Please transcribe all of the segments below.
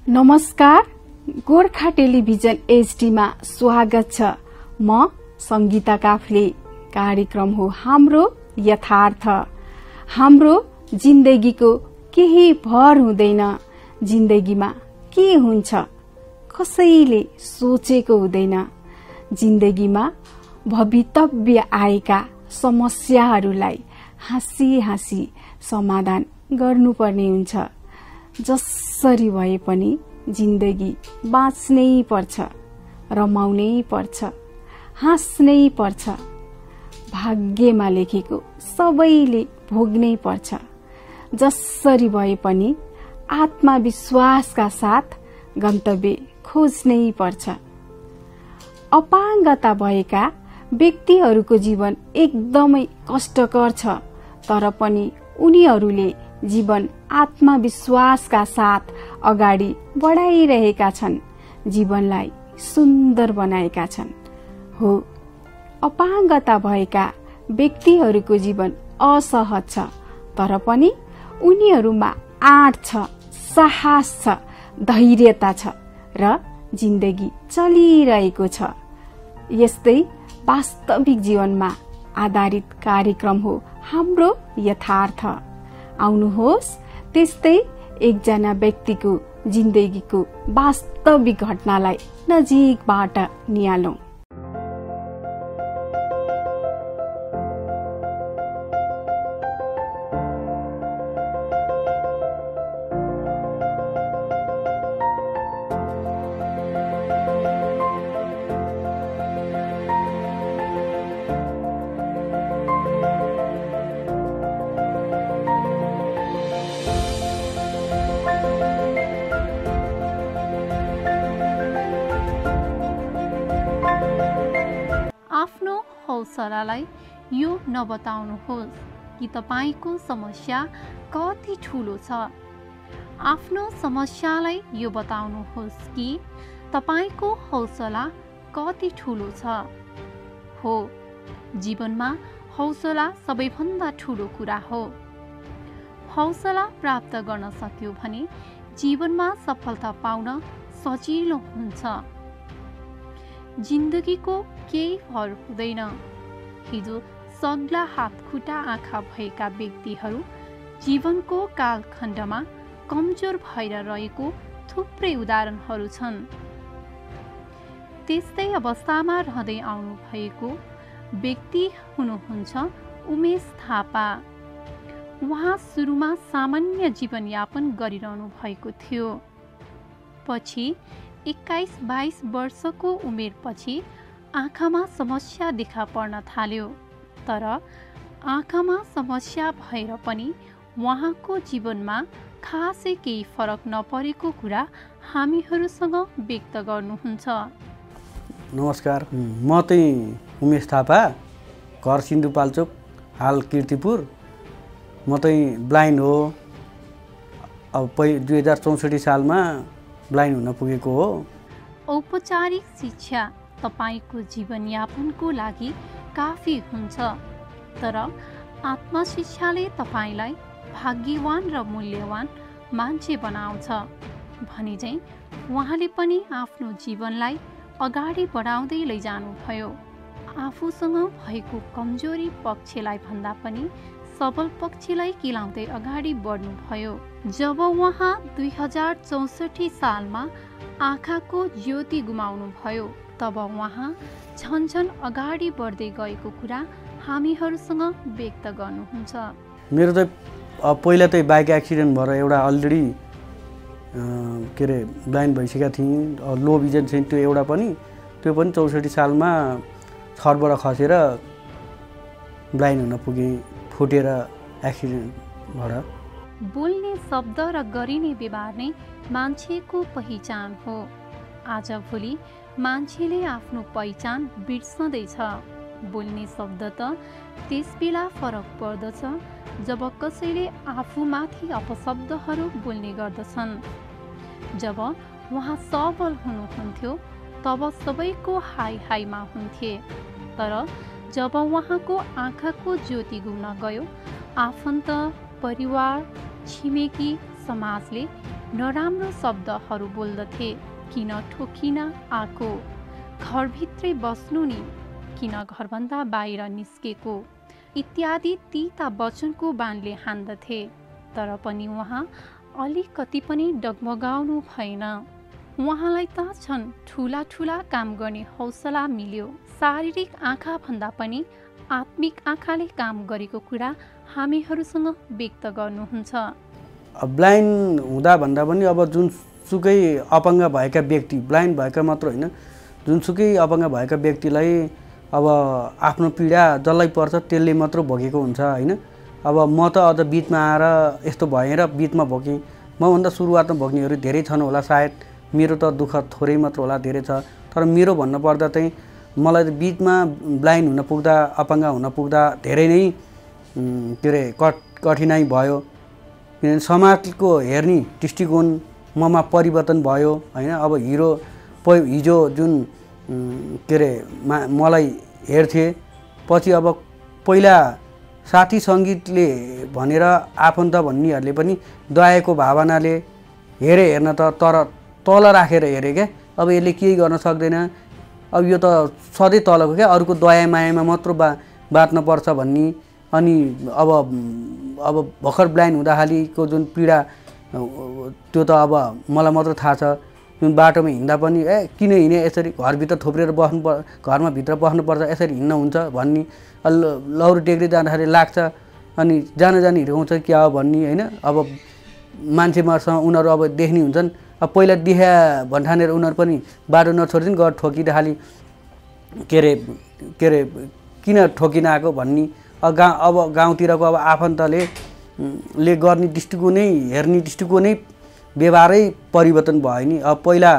नमस्कार, Gorkha television HD मा स्वागत छ। म संगीता काफ्ले। कार्यक्रम हो हाम्रो यथार्थ। हाम्रो जिन्दगीको केही भर हुँदैन। जिन्दगीमा के हुन्छ कसैले सोचेको हुँदैन। जिन्दगीमा भवितव्य आएका समस्याहरूलाई हाँसी हाँसी समाधान गर्नुपर्ने हुन्छ। जसरी भए पनि जिन्दगी बाँच्नै पर्छ, रमाउनै पर्छ, हाँस्नै पर्छ। भाग्यमा लेखेको सबैले भोग्नै पर्छ। जसरी भए पनि आत्मविश्वासका साथ गन्तव्य खोज्नै पर्छ। अपाङ्गता भएका व्यक्तिहरूको जीवन एकदमै कष्टकर छ, तर पनि उनीहरूले जीवन आत्मविश्वासका साथ अगाडि बढाइरहेका छन्। जीवनलाई सुन्दर बनाएका छन्। हो, अपाङ्गता भएका व्यक्तिहरूको जीवन असहज छ, तर पनि उनीहरूमा आँट छ, साहस छ, धैर्यता छ र जिन्दगी चलिरहेको छ। यस्तै वास्तविक जीवनमा आधारित कार्यक्रम हो हाम्रो यथार्थ। आउनुहोस् त्यस्तै एकजना व्यक्तिको जिन्दगीको वास्तविक घटनालाई नजिकबाट निहालौं। आफ्नो हौसलालाई यो नबताउनुहोस् कि तपाईको समस्या कति ठूलो छ। आफ्नो समस्यालाई यो बताउनुहोस् कि तपाईको हौसला कति ठूलो छ। हो, जीवनमा हौसला सबैभन्दा ठूलो कुरा हो। हौसला प्राप्त गर्न सक्यो भने जीवनमा सफलता पाउन सजिलो हुन्छ। जिन्दगीको केही भर हुँदैन। हिजो सग्ला हातखुट्टा आँखा भएका व्यक्तिहरू जीवनको कालखण्डमा कमजोर भएर रहेको थुप्रै उदाहरणहरू छन्। त्यस्तै अवस्थामा रहँदै आउनु भएको व्यक्ति हुनुहुन्छ उमेश थापा। उहाँ सुरुमा सामान्य जीवनयापन गरिरहनु भएको थियो। पछि 21-22 वर्षको उमेरपछि आँखामा समस्या देखा पर्न थाल्यो। तर आँखामा समस्या भएर पनि उहाँको जीवनमा खासै केही फरक नपरेको कुरा हामीहरूसँग व्यक्त गर्नुहुन्छ। नमस्कार, म चाहिँ उमेश थापा, घर सिन्धुपाल्चोक, हाल कीर्तिपुर। म चाहिँ ब्लाइन्ड हो। अब 2064 सालमा ब्लाइन्ड हुन पुगेको हो। औपचारिक शिक्षा तपाईको जीवनयापनको लागि काफी हुन्छ, तर आत्मशिक्षाले तपाईलाई भाग्यवान र मूल्यवान मान्छे बनाउँछ भनी चाहिँ उहाँले पनि आफ्नो जीवनलाई अगाडि बढाउँदै लैजानुभयो। आफूसँग भएको कमजोरी पक्षलाई भन्दा पनि सबल पक्षलाई केलाउँदै अगाडि बढ्नुभयो। जब उहाँ 2064 सालमा आँखाको ज्योति गुमाउनुभयो, तब उहाँ झन्झन अगाडि बढ्दै गएको कुरा हामीहरूसँग व्यक्त गर्नुहुन्छ। मेरो त पहिला त बाइक एक्सिडेन्ट भएर एउटा अलरेडी के अरे ब्लाइन्ड भइसकेका थिएँ। लो भिजन चाहिँ त्यो पनि 64 सालमा छतबाट खसेर ब्लाइन्ड हुन पुगेँ, फुटेर एक्सिडेन्टबाट। बोल्ने शब्द र गरिने व्यवहार नै मान्छेको पहिचान हो। आजभोलि मान्छेले आफ्नो पहिचान बिर्सँदैछ। बोल्ने शब्द त त्यसबेला फरक पर्दछ जब कसैले आफूमाथि अपशब्दहरू बोल्ने गर्दछन्। जब उहाँ सबल हुनुहुन्थ्यो तब सबैको हाई हाईमा हुन्थे, तर जब उहाँको आँखाको ज्योति गुम्न गयो, आफन्त, परिवार, छिमेकी, समाजले नराम्रो शब्दहरू बोल्दथे। किन ठोकिन आएको, घरभित्रै बस्नु नि, किन घरभन्दा बाहिर निस्केको इत्यादि तीता वचनको बाणले हान्दथे। तर पनि उहाँ अलिकति पनि डगमगाउनु भएन। उहाँलाई त छन् ठुला ठुला काम गर्ने हौसला मिल्यो। शारीरिक आँखा भन्दा पनि आत्मिक आँखाले काम गरेको कुरा हामीहरूसँग व्यक्त गर्नुहुन्छ। ब्लाइन्ड हुँदा भन्दा पनि अब जुनसुकै अपाङ्ग भएका व्यक्ति, ब्लाइन्ड भएका मात्र होइन, जुनसुकै अपाङ्ग भएका व्यक्तिलाई अब आफ्नो पीडा जसलाई पर्छ त्यसले मात्र भोगेको हुन्छ होइन। अब म त अझ बिचमा आएर यस्तो भएर बिचमा भोगेँ। मभन्दा सुरुवातमा भोग्नेहरू धेरै छन् होला सायद, मेरो त दुःख थोरै मात्र होला, धेरै छ। तर मेरो भन्नुपर्दा चाहिँ मलाई त बिचमा ब्लाइन्ड हुन पुग्दा, अपाङ्ग हुन पुग्दा धेरै नै के अरे कठिनाइ भयो। किनभने समाजको हेर्ने दृष्टिकोण ममा परिवर्तन भयो होइन। अब हिजो जुन के अरे मलाई हेर्थे, पछि अब पहिला साथी सङ्गीतले भनेर आफन्त भन्नेहरूले पनि दयाको भावनाले हेर्न त तर तल राखेर हेरे क्या। अब यसले केही गर्न सक्दैन, अब यो त सधैँ तलको क्या, अरूको दया मायामा मात्र बाँच्न पर्छ भन्ने। अनि अब भर्खर ब्लाइन्ड हुँदाखेरिको जुन पीडा त्यो त अब मलाई मात्र थाहा छ। जुन बाटोमा हिँड्दा पनि किन हिँडे यसरी, घरभित्र थोप्रेर घरमा भित्र बस्नुपर्छ, यसरी हिँड्न हुन्छ भन्ने। लौरो टेक्दै जाँदाखेरि लाग्छ, अनि जानी हिर्काउँछ क्या हो भन्ने होइन। अब मान्छे मर्सँग उनीहरू अब देख्ने हुन्छन्। अब पहिला देखा भन्ठानेर उनीहरू पनि बाटो नछोडिदिन गएर ठोकिँदाखेरि के अरे किन ठोकिन आएको भन्ने। अब गाउँतिरको अब आफन्तले गर्ने दृष्टिकोणै, हेर्ने दृष्टिकोणै, व्यवहारै परिवर्तन भयो नि। अब पहिला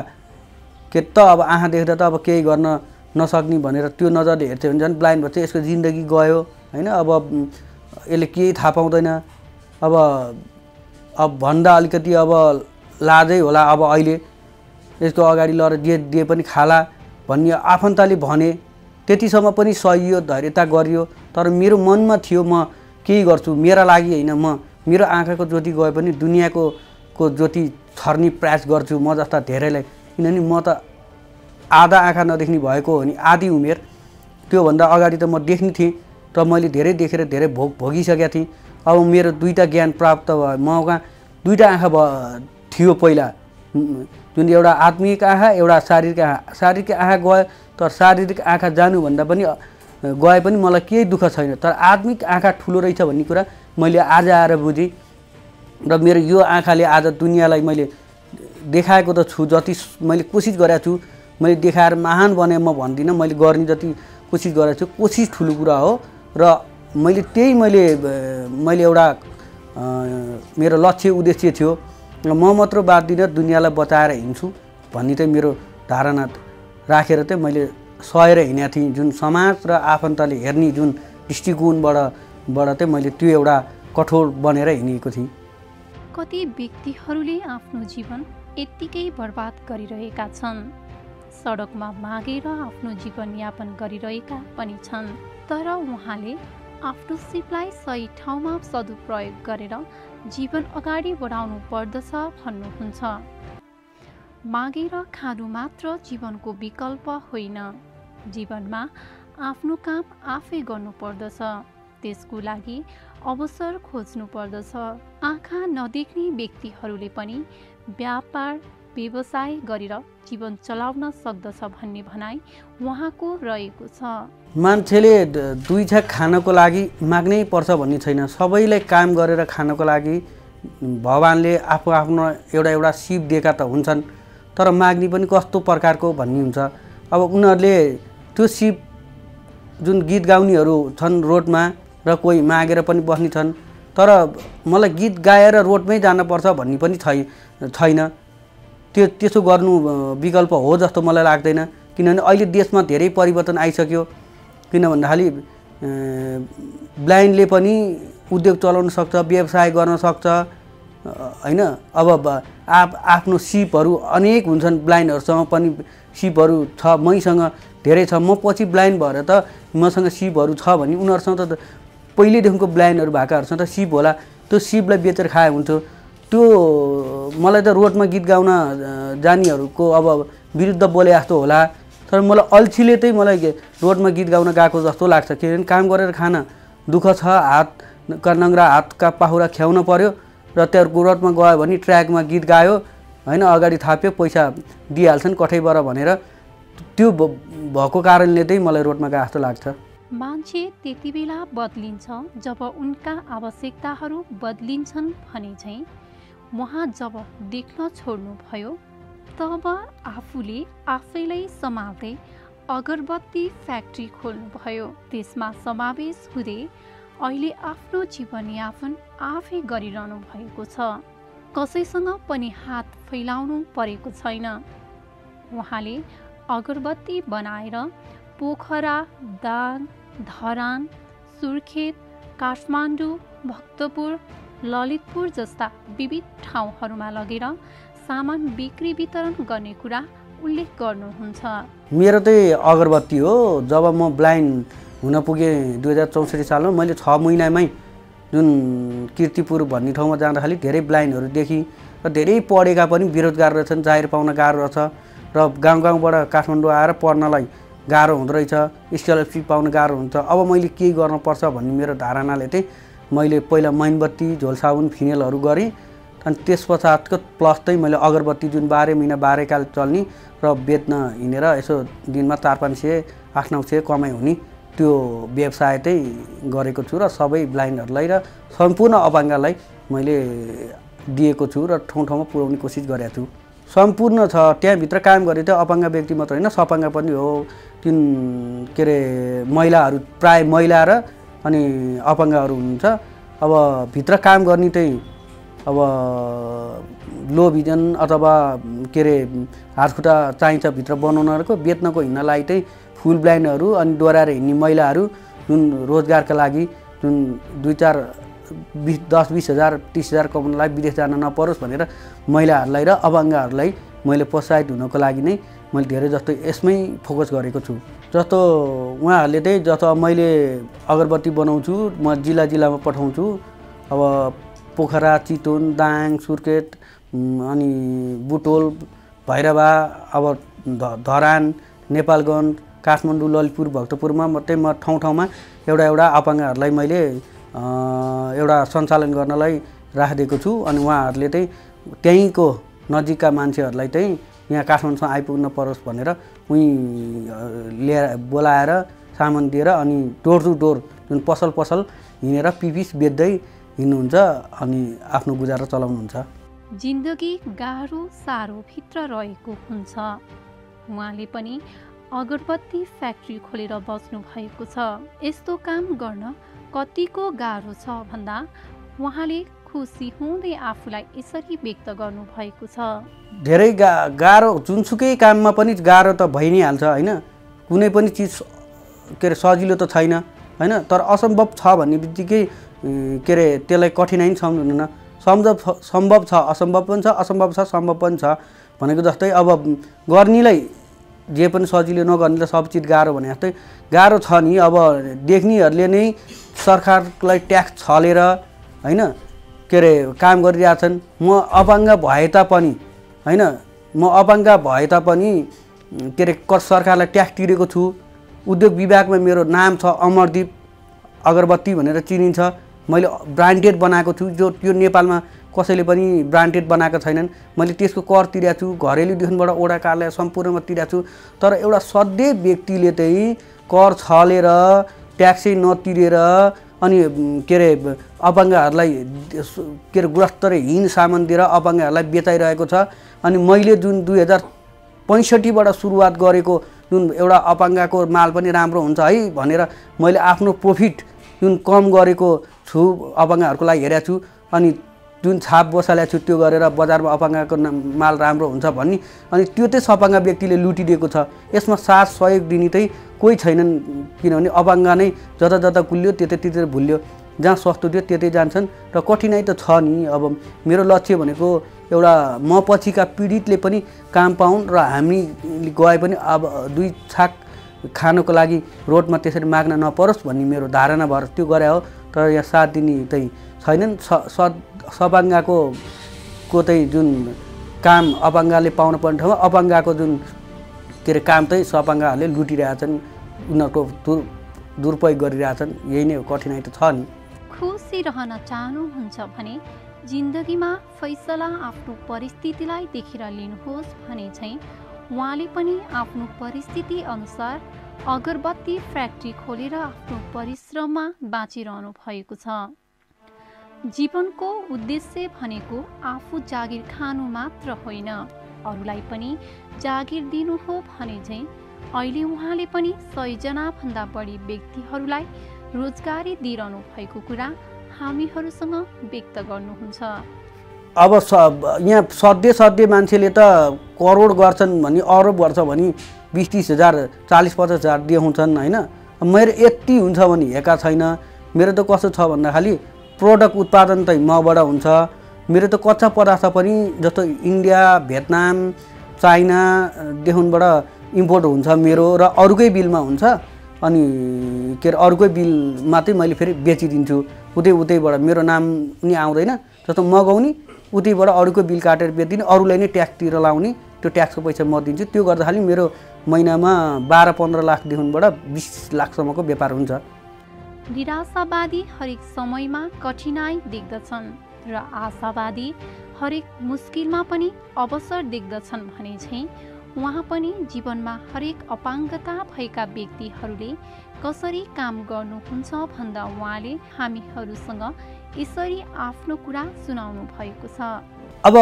के त अब आँखा देख्दा त अब केही गर्न नसक्ने भनेर त्यो नजरले हेर्थ्यो भने झन् ब्लाइन्ड भएपछि यसको जिन्दगी गयो होइन। अब यसले केही थाहा पाउँदैन। अब भन्दा अलिकति अब लाजै होला। अब अहिले यसको अगाडि लएर जे पनि खाला भन्ने आफन्तले भने, त्यतिसम्म पनि सहियो, धैर्यता गरियो। तर मेरो मनमा थियो म केही गर्छु, मेरा लागि होइन, मेरो आँखाको ज्योति गए पनि दुनियाँको ज्योति छर्ने प्रयास गर्छु म जस्ता धेरैलाई। किनभने म त आधा आँखा नदेख्ने भएको हो नि, आधी उमेर। त्योभन्दा अगाडि त म देख्ने थिएँ, र मैले धेरै देखेर धेरै भोगिसकेका थिएँ। अब मेरो दुईवटा ज्ञान प्राप्त भयो। ममा दुईवटा आँखा थियो पहिला, जुन एउटा आत्मिक आँखा, एउटा शारीरिक आँखा। शारीरिक आँखा गयो, तर शारीरिक आँखा जानुभन्दा पनि गए पनि मलाई केही दुःख छैन। तर आत्मिक आँखा ठुलो रहेछ भन्ने कुरा मैले आज आएर बुझेँ। र मेरो यो आँखाले आज दुनियाँलाई मैले देखाएको त छु, जति मैले कोसिस गरेको छु। मैले देखाएर महान बने म भन्दिनँ, मैले गर्ने जति कोसिस गरेको छु। कोसिस ठुलो कुरा हो, र मैले त्यही मैले एउटा मेरो लक्ष्य उद्देश्य थियो। म मात्र बाँच्दिनँ, दुनियाँलाई बचाएर हिँड्छु भन्ने चाहिँ मेरो धारणा राखेर चाहिँ मैले सहेर हिँडेको थिएँ। जुन समाज र आफन्तले हेर्ने जुन दृष्टिकोणबाट चाहिँ मैले त्यो एउटा कठोर बनेर हिँडेको थिएँ। कति व्यक्तिहरूले आफ्नो जीवन यत्तिकै बर्बाद गरिरहेका छन्। सडकमा मागेर आफ्नो जीवनयापन गरिरहेका पनि छन्। तर उहाँले आफ्नो सिपलाई सही ठाउँमा सदुपयोग गरेर जीवन अगाडि बढाउनु पर्दछ भन्नुहुन्छ। मागेर खानु मात्र जीवनको विकल्प होइन। जीवनमा आफ्नो काम आफै गर्नुपर्दछ। त्यसको लागि अवसर खोज्नु पर्दछ। आँखा नदेख्ने व्यक्तिहरूले पनि व्यापार व्यवसाय गरेर जीवन चलाउन सक्दछ भन्ने भनाइ उहाँको रहेको छ। मान्छेले दुई छाक खानको लागि माग्नै पर्छ भन्ने छैन। सबैलाई काम गरेर खानको लागि भगवानले आफू आफ्नो एउटा सिप दिएका त हुन्छन्, तर माग्ने पनि कस्तो प्रकारको भन्ने हुन्छ। अब उनीहरूले त्यो सिप, जुन गीत गाउनेहरू छन् रोडमा, र कोही मागेर पनि बस्ने छन्, तर तर मलाई गीत गाएर रोडमै जानुपर्छ भन्ने पनि छैन। त्यसो गर्नु विकल्प हो जस्तो मलाई लाग्दैन, किनभने अहिले देशमा धेरै परिवर्तन आइसक्यो। किन भन्दाखेरि ब्लाइन्डले पनि उद्योग चलाउन सक्छ, व्यवसाय गर्न सक्छ हैन। अब आफ्नो सिपहरू अनेक हुन्छन्, ब्लाइन्डहरूसँग पनि सिपहरू छ, मैसँग धेरै छ। म पछि ब्लाइन्ड भएर त मसँग सिपहरू छ भने उनीहरूसँग त पहिल्यैदेखिको ब्लाइन्डहरू भएकाहरूसँग त सिप होला, त्यो सिपलाई बेचेर खाए हुन्थ्यो। त्यो मलाई त रोडमा गीत गाउन जानेहरूको अब विरुद्ध बोले जस्तो होला, तर मलाई अल्छीले चाहिँ मलाई रोडमा गीत गाउन गएको जस्तो लाग्छ। किनभने काम गरेर खान दुःख छ, हातका नङ्ग्रा हातका पाहुरा ख्याउन पर्यो र त्यहाँको रोडमा गयो भने ट्र्याकमा गीत गायो हैन, अगाडि थाप्यो, पैसा दिइहाल्छन् कठैबाट भनेर, त्यो भएको कारणले चाहिँ मलाई रोडमा गए जस्तो लाग्छ। मान्छे त्यति बेला बदलिन्छ जब उनका आवश्यकताहरू बदलिन्छन् भने चाहिँ उहाँ जब देख्न छोड्नुभयो तब आफूले आफैलाई सम्हाल्दै अगरबत्ती फ्याक्ट्री खोल्नुभयो। त्यसमा समावेश हुँदै अहिले आफ्नो जीवनयापन आफै गरिरहनु भएको छ। कसैसँग पनि हात फैलाउनु परेको छैन। उहाँले अगरबत्ती बनाएर पोखरा, दाङ, धरान, सुर्खेत, काठमाडौँ, भक्तपुर, ललितपुर जस्ता विविध ठाउँहरूमा लगेर सामान बिक्री वितरण गर्ने कुरा उल्लेख गर्नुहुन्छ। मेरो चाहिँ अगरबत्ती हो। जब म ब्लाइन्ड हुन पुगेँ 2064 सालमा, मैले 6 महिनामै जुन कीर्तिपुर भन्ने ठाउँमा जाँदाखेरि धेरै ब्लाइन्डहरू देखेँ र धेरै पढेका पनि बेरोजगार रहेछन्, जाहिर पाउन गाह्रो रहेछ र गाउँ गाउँबाट काठमाडौँ आएर पढ्नलाई गाह्रो हुँदो रहेछ, स्कलरसिप पाउन गाह्रो हुन्छ। अब मैले केही गर्नुपर्छ भन्ने मेरो धारणाले चाहिँ मैले पहिला मैनबत्ती, झोल साबुन, फिनेलहरू गरेँ। अनि त्यस पश्चातको प्लस चाहिँ मैले अगरबत्ती जुन 12 महिना 12 काल चल्ने र बेच्न हिँडेर यसो दिनमा 400-500, 800-900 कमाइ हुने त्यो व्यवसाय चाहिँ गरेको छु र सबै ब्लाइन्डहरूलाई र सम्पूर्ण अपाङ्गलाई मैले दिएको छु र ठाउँ ठाउँमा पुर्याउने कोसिस गरेको छु। सम्पूर्ण छ, त्यहाँभित्र काम गरे त्यो अपाङ्ग व्यक्ति मात्र होइन, सपाङ्ग पनि हो। तिन के अरे महिलाहरू, प्राय महिला र अनि अपाङ्गहरू हुनुहुन्छ। अब भित्र काम गर्ने चाहिँ अब लो भिजन अथवा के अरे हातखुट्टा चाहिन्छ भित्र बनाउनको, बेच्नको हिँड्नलाई चाहिँ फुल ब्लाइन्डहरू अनि डोराएर हिँड्ने महिलाहरू जुन रोजगारका लागि जुन 10-20 हजार 30 हजार कमाउनलाई विदेश जान नपरोस् भनेर महिलाहरूलाई र अपाङ्गहरूलाई मैले प्रोत्साहित हुनको लागि नै मैले धेरै जस्तो यसमै फोकस गरेको छु। जस्तो उहाँहरूले चाहिँ जस्तो मैले अगरबत्ती बनाउँछु, म जिल्ला जिल्लामा पठाउँछु। अब पोखरा, चितवन, दाङ, सुर्खेत अनि बुटोल, भैरवा, अब धरान, नेपालगञ्ज, काठमाडौँ, ललितपुर, भक्तपुरमा मात्रै म ठाउँ ठाउँमा एउटा अपाङ्गहरूलाई मैले एउटा सञ्चालन गर्नलाई राखिदिएको छु। अनि उहाँहरूले चाहिँ त्यहीँको नजिकका मान्छेहरूलाई चाहिँ यहाँ काठमाडौँसम्म आइपुग्न परोस् भनेर उहीँ ल्याएर बोलाएर सामान दिएर अनि डोर टु डोर जुन पसल पसल हिँडेर पिपिस बेच्दै हिँड्नुहुन्छ अनि आफ्नो गुजारा चलाउनुहुन्छ। जिन्दगी गाह्रो साह्रो भित्र रहेको हुन्छ। उहाँले पनि अगरबत्ती फ्याक्ट्री खोलेर बस्नु भएको छ। यस्तो काम गर्न कतिको गाह्रो छ भन्दा उहाँले खुसी हुँदै आफूलाई यसरी व्यक्त गर्नु भएको छ। धेरै गाह्रो, जुनसुकै काममा पनि गाह्रो त भइ नै हाल्छ होइन। कुनै पनि चिज के अरे सजिलो त छैन होइन, तर असम्भव छ भन्ने बित्तिकै के अरे त्यसलाई कठिनाइ सम्झनु न। सम्भव छ, असम्भव पनि छ, असम्भव छ, सम्भव पनि छ भनेको जस्तै अब गर्नेलाई जे पनि सजिलो, नगर्नेलाई सब चिज गाह्रो भने जस्तै गाह्रो छ नि। अब देख्नेहरूले नै सरकारलाई ट्याक्स छलेर होइन के अरे काम गरिरहेछन्। म अपाङ्ग भए तापनि होइन, म अपाङ्ग भए तापनि के अरे सरकारलाई ट्याक्स तिरेको छु। उद्योग विभागमा मेरो नाम छ, अमरदीप अगरबत्ती भनेर चिनिन्छ। मैले ब्रान्डेड बनाएको छु, जो त्यो नेपालमा कसैले पनि ब्रान्डेड बनाएका छैनन्। मैले त्यसको कर तिरेको छु, घरेलुदेखिबाट ओडा कार्यालय सम्पूर्णमा तिरेको छु। तर एउटा सधैँ व्यक्तिले चाहिँ कर छलेर ट्याक्सै नतिरेर अनि के अरे अपाङ्गहरूलाई के अरे गुणस्तरहीन सामान दिएर अपाङ्गहरूलाई बेचाइरहेको छ। अनि मैले जुन 2065बाट सुरुवात गरेको जुन एउटा अपाङ्गको माल पनि राम्रो हुन्छ है भनेर मैले आफ्नो प्रफिट जुन कम गरेको छु अपाङ्गहरूको लागि हेरेको छु अनि जुन छाप बसालेको छु त्यो गरेर बजारमा अपाङ्गको माल राम्रो हुन्छ भन्ने अनि त्यो चाहिँ सपाङ्ग व्यक्तिले लुटिदिएको छ। यसमा साथ सहयोग दिने चाहिँ कोही छैनन् किनभने अपाङ्ग नै जता जता कुल्यो त्यतैतिर भुल्यो, जहाँ सस्तो थियो त्यतै जान्छन् र कठिनाइ त छ नि। अब मेरो लक्ष्य भनेको एउटा म पछिका पीडितले पनि काम पाउन् र हामी गए पनि अब दुई छाक खानको लागि रोडमा त्यसरी माग्न नपरोस् भन्ने मेरो धारणा भएर त्यो गरे हो। तर यहाँ साथ दिने चाहिँ छैनन्। सपाङ्गको चाहिँ जुन काम अपाङ्गले पाउन पर्ने ठाउँमा अपाङ्गको जुन के अरे काम चाहिँ सपाङ्गहरूले लुटिरहेछन्, उनीहरूको दुरुपयोग गरिरहेछन्। यही नै हो, कठिनाइ त छ नि। खुसी रहन चाहनुहुन्छ भने जिन्दगीमा फैसला आफ्नो परिस्थितिलाई देखेर लिनुहोस् भने चाहिँ उहाँले पनि आफ्नो परिस्थिति अनुसार अगरबत्ती फ्याक्ट्री खोलेर आफ्नो परिश्रममा बाँचिरहनु भएको छ। जीवनको उद्देश्य भनेको आफू जागिर खानु मात्र होइन, अरूलाई पनि जागिर दिनु हो भने चाहिँ अहिले उहाँले पनि 100 जनाभन्दा बढी व्यक्तिहरूलाई रोजगारी दिइरहनु भएको कुरा हामीहरूसँग व्यक्त गर्नुहुन्छ। अब यहाँ सधैँ मान्छेले त करोड गर्छन् भने अरब गर्छ भने 20-30 हजार 40-50 हजार देखाउँछन् होइन। मेरो यति हुन्छ भने हेका छैन। मेरो त कस्तो छ भन्दा खालि प्रोडक्ट उत्पादन चाहिँ मबाट हुन्छ। मेरो त कच्चा पदार्थ पनि जस्तो इन्डिया, भियतनाम, चाइनादेखिबाट इम्पोर्ट हुन्छ मेरो र अरूकै बिलमा हुन्छ। अनि के अरे अरूकै बिलमा चाहिँ मैले फेरि बेचिदिन्छु। उतैबाट मेरो नाम नि आउँदैन, जस्तो मगाउने उतैबाट अरूको बिल काटेर बेचिदिने, अरूलाई नै ट्याक्स तिर लाउने, त्यो ट्याक्सको पैसा म दिन्छु। त्यो गर्दा खालि मेरो महिनामा 12-15 लाखदेखिबाट 20 लाखसम्मको व्यापार हुन्छ। निराशावादी हरेक समयमा कठिनाइ देख्दछन् र आशावादी हरेक मुस्किलमा पनि अवसर देख्दछन् भने चाहिँ उहाँ पनि जीवनमा हरेक अपाङ्गता भएका व्यक्तिहरूले कसरी काम गर्नुहुन्छ भन्दा उहाँले हामीहरूसँग यसरी आफ्नो कुरा सुनाउनु भएको छ। अब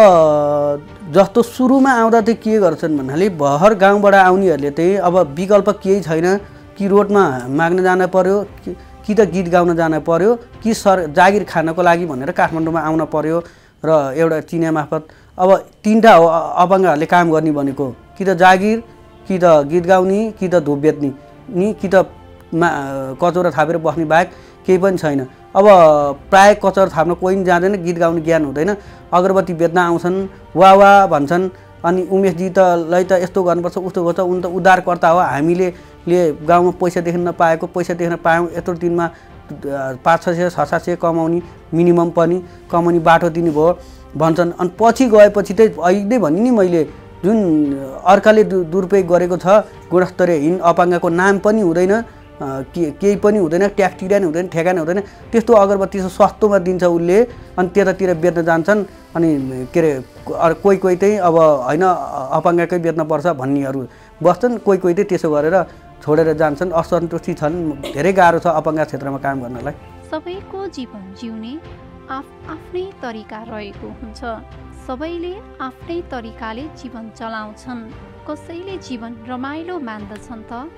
जस्तो सुरुमा आउँदा चाहिँ के गर्छन् भन्नाले भर गाउँबाट आउनेहरूले चाहिँ अब विकल्प केही छैन, कि रोडमा माग्न जान पर्यो, कि त गीत गाउन जान पर्यो, कि जागिर खानको लागि भनेर काठमाडौँमा आउन पर्यो र एउटा चिनिया मार्फत। अब तीनटा हो अपाङ्गहरूले काम गर्ने भनेको, कि त जागिर, कि त गीत गाउने, कि त धुप बेच्ने नि, कि त कचौरा थापेर बस्ने बाहेक केही पनि छैन। अब प्राय कचौरा थाप्न कोही पनि जाँदैन, गीत गाउने ज्ञान हुँदैन, अगरबत्ती बेच्न आउँछन्, वा भन्छन्। अनि उमेशजी तलाई त यस्तो गर्नुपर्छ उस्तो गर्छ, उनी त उद्धारकर्ता हो, हामीले गाउँमा पैसा देख्न नपाएको पैसा देख्न पायौँ, यत्रो दिनमा 500-600 कमाउने मिनिमम पनि कमाउने बाटो दिनुभयो भन्छन्। अनि पछि गएपछि चाहिँ अहिले भने नि मैले जुन अर्काले दुरुपयोग गरेको छ, गुणस्तरीयहीन अपाङ्गको नाम पनि हुँदैन, केही पनि हुँदैन, ट्याक्स तिर्ने हुँदैन, ठेगाना हुँदैन, त्यस्तो अगरबत्ती सस्तोमा दिन्छ उसले। अनि त्यतातिर बेच्न जान्छन्। अनि के अरे कोही चाहिँ अब होइन अपाङ्गकै बेच्नुपर्छ भन्नेहरू बस्छन्, कोही चाहिँ त्यसो गरेर छोडेर जान्छन्, असन्तुष्टि छन्। धेरै गाह्रो छ अपाङ्ग क्षेत्रमा काम गर्नलाई। सबैको जीवन जिउने आफ्नै तरिका रहेको हुन्छ। सबैले आफ्नै तरिकाले जीवन चलाउँछन्। कसैले जीवन रमाइलो मान्दछन् त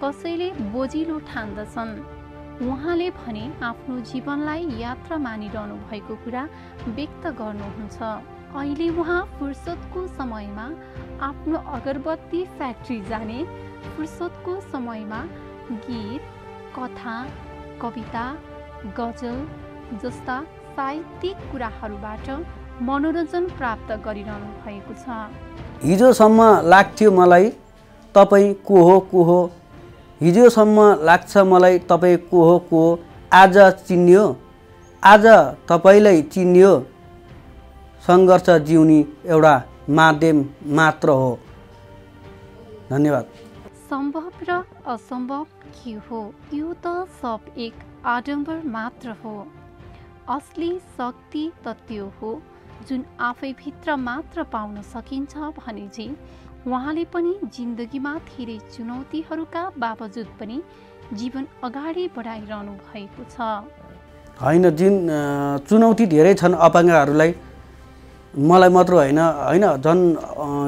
कसैले बोझिलो ठान्दछन्। उहाँले भने आफ्नो जीवनलाई यात्रा मानिरहनु भएको कुरा व्यक्त गर्नुहुन्छ। अहिले उहाँ फुर्सदको समयमा आफ्नो अगरबत्ती फ्याक्ट्री जाने, फुर्सदको समयमा गीत, कथा, कविता, गजल जस्ता साहित्यिक कुराहरूबाट मनोरञ्जन प्राप्त गरिरहनु भएको छ। हिजोसम्म लाग्थ्यो मलाई तपाईँ को हो, हिजोसम्म लाग्छ मलाई तपाईँ को हो, आज चिन्यो, आज तपाईँलाई चिन्यो, सङ्घर्ष जिउने एउटा माध्यम मात्र हो। धन्यवाद। सम्भव र असम्भव के हो? यो त सब एक आडम्बर मात्र हो। असली शक्ति त त्यो हो जुन आफैभित्र मात्र पाउन सकिन्छ भने चाहिँ उहाँले पनि जिन्दगीमा धेरै चुनौतीहरूका बावजुद पनि जीवन अगाडि बढाइरहनु भएको छ। होइन, चुनौती धेरै छन् अपाङ्गहरूलाई, मलाई मात्र होइन झन्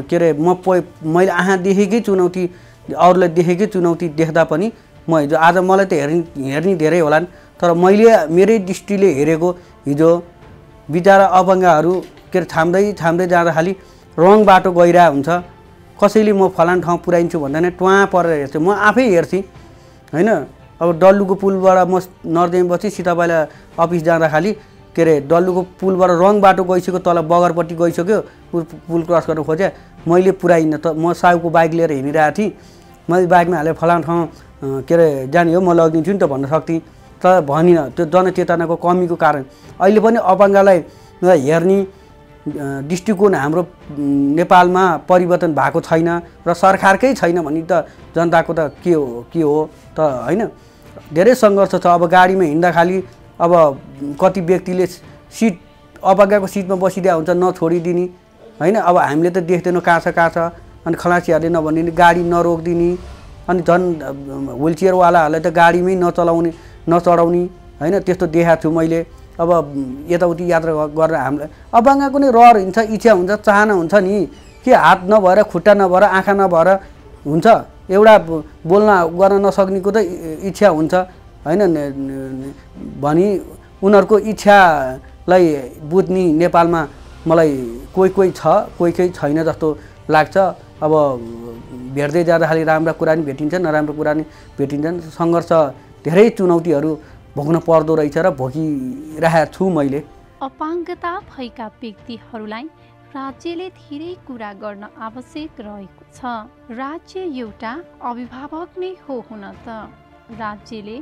के अरे मैले आँखा देखेकै चुनौती, अरूलाई देखेकै चुनौती देख्दा पनि म हिजो आज मलाई त हेर्ने धेरै होलान्, तर मैले मेरै दृष्टिले हेरेको हिजो बिचारा अपाङ्गहरू के अरे थाम्दै जाँदा खालि रङ बाटो गइरहेको हुन्छ। कसैले म फलान ठाउँ पुऱ्याइन्छु भन्दा नै ट्वाँ परेर हेर्छु। म आफै हेर्थेँ होइन। अब डल्लुको पुलबाट म नरदेवी सीताबाला अफिस जाँदा खालि के अरे डल्लुको पुलबाट रङ बाटो गइसक्यो, तल बगरपट्टि गइसक्यो, पुल क्रस गर्न खोजेँ, मैले पुऱ्याइनँ। त म साउको बाइक लिएर हिँडिरहेको थिएँ, मैले बाइकमा हालेँ फलान ठाउँ के अरे जाने हो, म लगिदिन्छु नि त भन्न सक्थेँ, तर भनिनँ। त्यो जनचेतनाको कमीको कारण अहिले पनि अपाङ्गलाई हेर्ने दृष्टिकोण हाम्रो नेपालमा परिवर्तन भएको छैन र सरकारकै छैन भने त जनताको त के हो त होइन। धेरै सङ्घर्ष छ। अब गाडीमा हिँड्दा खालि अब कति व्यक्तिले सिट अपाङ्गको सिटमा बसिदिया हुन्छ नछोडिदिने होइन। अब हामीले त देख्दैनौँ कहाँ छ अनि खलासीहरूले नभनिदिने, गाडी नरोकिदिने, अनि झन् व्हिलचेयरवालाहरूलाई त गाडीमै नचढाउने होइन। त्यस्तो देखाएको छु मैले। अब यताउति यात्रा गरेर हामीलाई अपाङ्गको नै रहर हुन्छ, इच्छा हुन्छ, चाहना हुन्छ नि। के हात नभएर, खुट्टा नभएर, आँखा नभएर हुन्छ? एउटा बोल्न गर्न नसक्नेको त इच्छा हुन्छ होइन। भनी उनीहरूको इच्छालाई बुझ्ने नेपालमा मलाई कोही छ, कोही छैन जस्तो लाग्छ। अब भेट्दै जाँदा खालि राम्रा कुरा नि भेटिन्छ, नराम्रो कुरा नि भेटिन्छन्। सङ्घर्ष धेरै चुनौतीहरू भोग्न पर्दो रहेछ र भोगिरहेको छु मैले। अपाङ्गता भएका व्यक्तिहरूलाई राज्यले धेरै कुरा गर्न आवश्यक रहेको छ। राज्य एउटा अभिभावक नै हो हुन त। राज्यले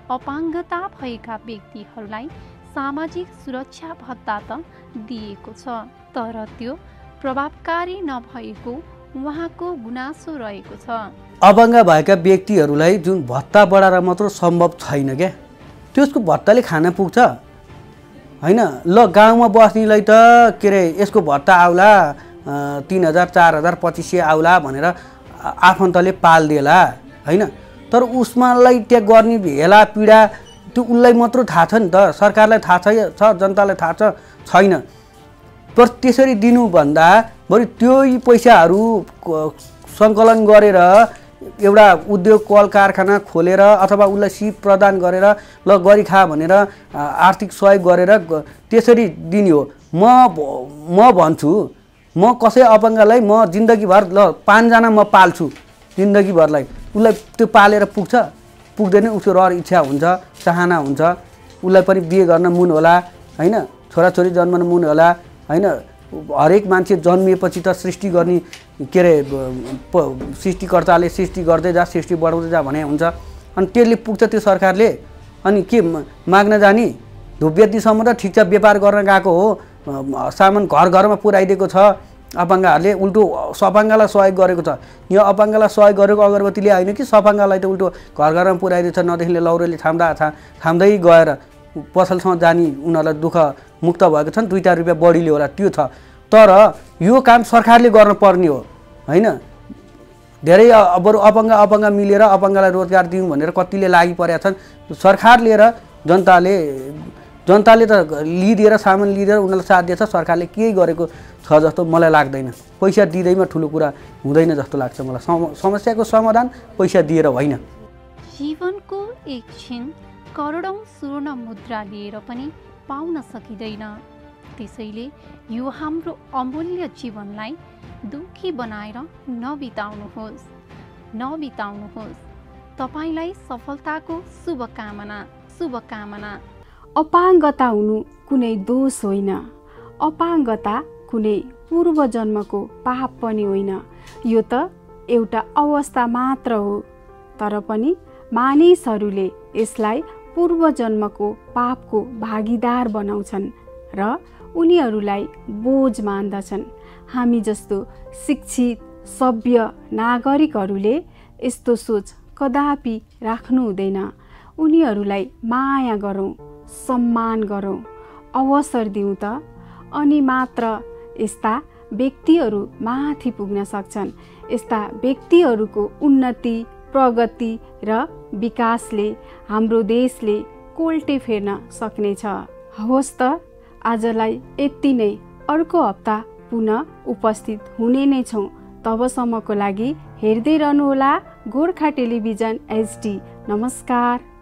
अपाङ्गता भएका व्यक्तिहरूलाई सामाजिक सुरक्षा भत्ता त दिएको छ, तर त्यो प्रभावकारी नभएको उहाँको गुनासो रहेको छ। अपाङ्ग भएका व्यक्तिहरूलाई जुन भत्ता बढाएर मात्र सम्भव छैन क्या, त्यसको भत्ताले खान पुग्छ होइन। ल गाउँमा बस्नेलाई त के अरे यसको भत्ता आउला 3000 4000 2500 आउला भनेर आफन्तले पाल्देला होइन। तर उसमालाई त्यहाँ गर्ने हेला पीडा त्यो उसलाई मात्र थाहा छ नि त। सरकारलाई थाहा छ, जनतालाई थाहा छैन। तर त्यसरी दिनुभन्दा बरु त्यही पैसाहरू सङ्कलन गरेर एउटा उद्योग कल कारखाना खोलेर अथवा उसलाई सिप प्रदान गरेर ल गरी खा भनेर आर्थिक सहयोग गरेर त्यसरी दिने हो। म भन्छु, म कसै अपाङ्गलाई म जिन्दगीभर ल 5 जना म पाल्छु जिन्दगीभरलाई, उसलाई त्यो पालेर पुग्दैन। उसको रहर इच्छा हुन्छ, चाहना हुन्छ, उसलाई पनि बिहे गर्न मुन होला होइन, छोराछोरी जन्मन मुन होला होइन। हरेक मान्छे जन्मिएपछि त सृष्टि गर्ने के अरे सृष्टिकर्ताले सृष्टि गर्दै जा, सृष्टि बढाउँदै जा भने हुन्छ। अनि त्यसले पुग्छ त्यो सरकारले। अनि के माग्न जाने? धुपबेतीसम्म त ठिक छ, व्यापार गर्न गएको हो, सामान घरमा पुऱ्याइदिएको छ अपाङ्गहरूले। उल्टो सपाङ्गलाई सहयोग गरेको छ। यो अपाङ्गलाई सहयोग गरेको अगरबत्तीले होइन कि सपाङ्गलाई त उल्टो घरमा पुऱ्याइदिएको छ। नदेखिले लौरोले थाम्दै गएर पसलसँग जाने उनीहरूलाई दुःख मुक्त भएको छन्। 2-4 रुपियाँ बढीले होला त्यो छ। तर यो काम सरकारले गर्नुपर्ने हो होइन। धेरै बरु अपाङ्ग मिलेर अपाङ्गलाई रोजगार दिउँ भनेर कतिले लागि परेका छन्। सरकार लिएर जनताले त लिदिएर सामान लिदिएर उनीहरूलाई साथ दिएछ। सरकारले केही गरेको छ जस्तो मलाई लाग्दैन। पैसा दिँदैमा ठुलो कुरा हुँदैन जस्तो लाग्छ मलाई। समस्याको समाधान पैसा दिएर होइन। जीवनको एक क्षण करोडौं स्वर्ण मुद्रा लिएर पनि पाउन सकिँदैन। त्यसैले यो हाम्रो अमूल्य जीवनलाई दुःखी बनाएर नबिताउनुहोस्। तपाईलाई सफलताको शुभकामना। अपाङ्गता हुनु कुनै दोष होइन। अपाङ्गता कुनै पूर्व जन्मको पाप पनि होइन। यो त एउटा अवस्था मात्र हो। तर पनि मानिसहरूले यसलाई पूर्व जन्मको पापको भागीदार बनाउँछन् र उनीहरूलाई बोझ मान्दछन्। हामी जस्तो शिक्षित सभ्य नागरिकहरूले यस्तो सोच कदापि राख्नु हुँदैन। उनीहरूलाई माया गरौँ, सम्मान गरौँ, अवसर दिउँ त, अनि मात्र यस्ता व्यक्तिहरू माथि पुग्न सक्छन्। यस्ता व्यक्तिहरूको उन्नति, प्रगति र विकासले हाम्रो देशले कोल्टे फेर्न सक्नेछ। हवस् त, आजलाई यति नै। अर्को हप्ता पुनः उपस्थित हुने नै छौँ। तबसम्मको लागि हेर्दै रहनुहोला गोर्खा टेलिभिजन HD। नमस्कार।